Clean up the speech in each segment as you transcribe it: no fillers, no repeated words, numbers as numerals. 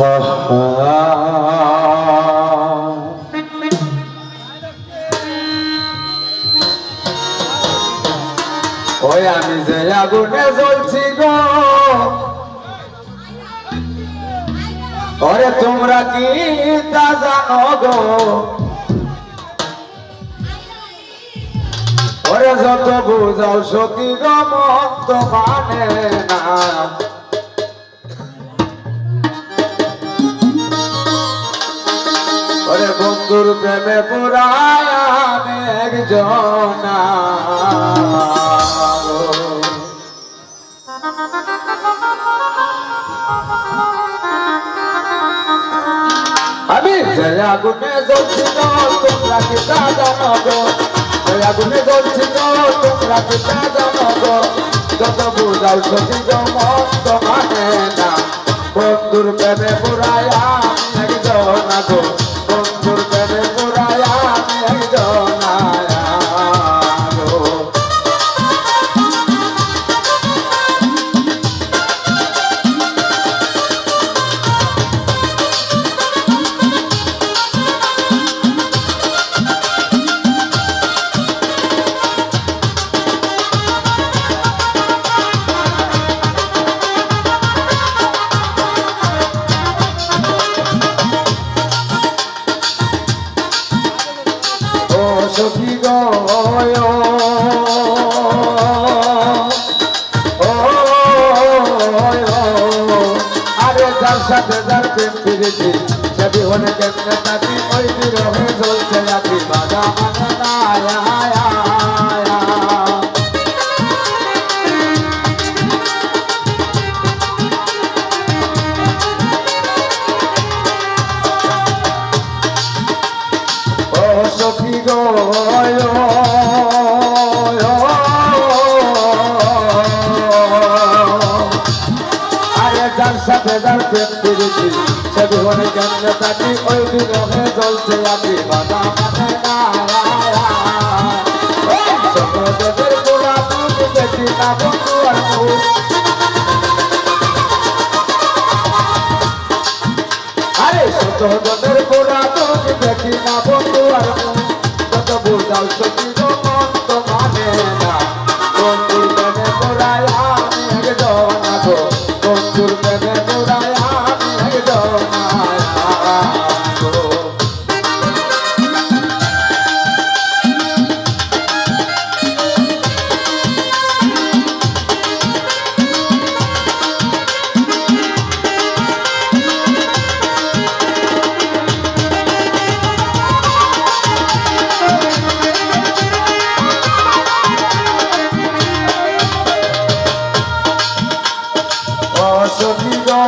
ওই আমি যে আগুনে জ্বলছি গো, ওরে তোমরা কি তা জানো গো? ওরে যত বুঝাও সতী গো মন তো মানে না। ওরে বন্ধুর প্রেমে পুরায় আমি একজনা। আমি যে আগুনে জ্বলছি গো, তোমরা কি তা জানো গো? ওই আগুনে জ্বলছি গো, তোমরা কি তা জানো গো? যত বুঝাও সতী গো মন তো মানে না। বন্ধুর প্রেমে পুরায় আমি একজনা গো, বন্ধুর প্রেমে পুরায় আমি একজনা গো। সখী গো আরে যার সাথে যার প্রেম ফিরেছি সে বিহনে কেমনে থাকি, ওই বিরহে চলছে আছি বাধা মানে না। সখী গো আরে যার সাথে যার প্রেম ফিরেছি সে বিহনে কেমনে থাকি, ওই বিরহে চলছে আছি বাধা মানে না। ছোটদের পোড়া তুমি দেখি না বন্ধু আর আরে ছোটদের পোড়া তুমি দেখি না বন্ধু আর যত বুঝাও সত্যি গো মন তো মানে না। বন্ধুর প্রেমে পোড়ায় আমি একজনা গো, বন্ধুর প্রেমে পোড়ায় আমি একজনা গো। সখী গো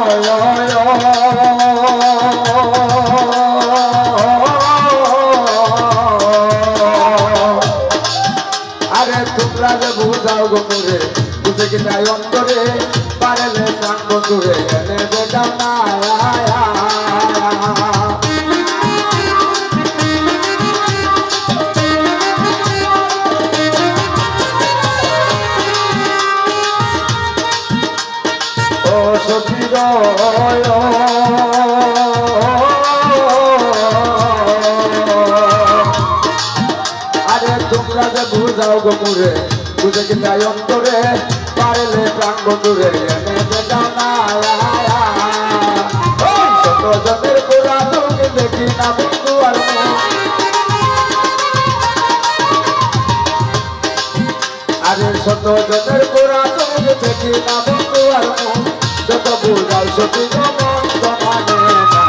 আরে তোমরা যে বুঝাও গো করে বুঝে কি তাই অন্তরে পারলে প্রাণ বন্ধুরে এনে বেটাও না। সখী গো আরে তোমরা যে বুঝাও গো মুরে বুঝে কি তাই অন্তরে পারলে প্রাণ বন্ধুরে এনে বেটাও না। ছোটদের পোড়া তুমি দেখি না বন্ধু আর আরে ছোটদের পোড়া তুমি দেখি না বন্ধু আর যত বুঝাও সত্যি গো মন তো মানে না।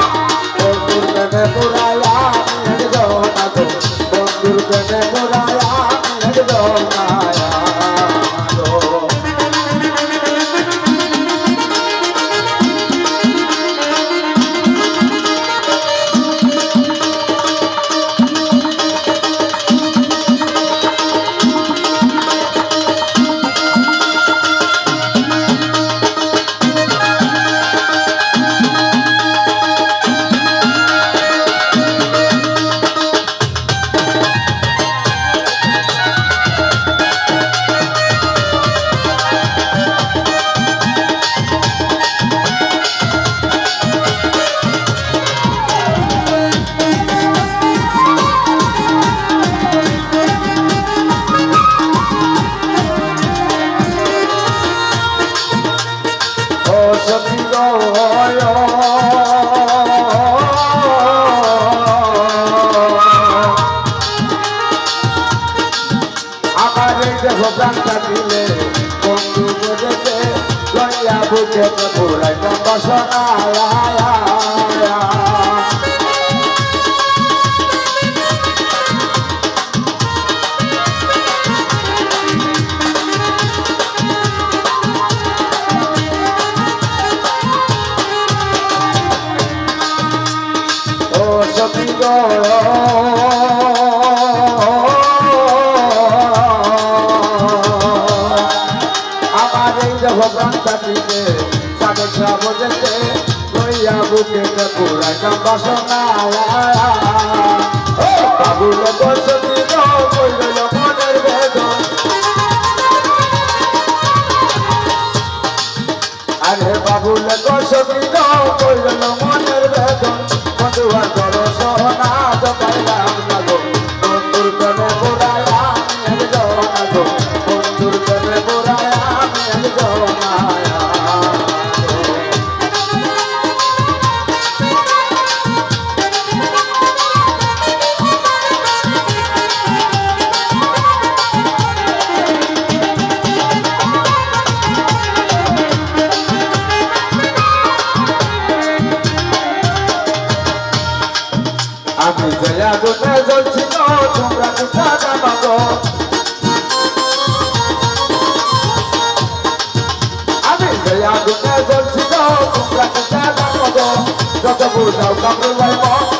বন্ধুর প্রেমে পোড়ায় আমি একজনা গো, বন্ধুর প্রেমে পোড়ায় আমি একজনা গো। বাসনা ও সখী গো আমার এই ভগবানটাকে সাগর সাবজেতে লইয়া বুকে পুরাই বাসনা ও বাবুল বসতি গো কইল মনের বেদন আরে বাবুল বসতি গো কইল মনের বেদন বন্ধুয়া করো সোনা জপাইলাম না গো বন্ধুর প্রেমে বোড়ায় আমি এক জওয়ানা গো বন্ধুর প্রেমে বোড়ায় আমি এক জওয়ানা আমি জয়া গুনে জ্বলছি গো তোমরা কোথা জানো গো আমি জয়া গুনে জ্বলছি গো তোমরা কোথা জানো গো যত বুঝাও কামরুল ভাই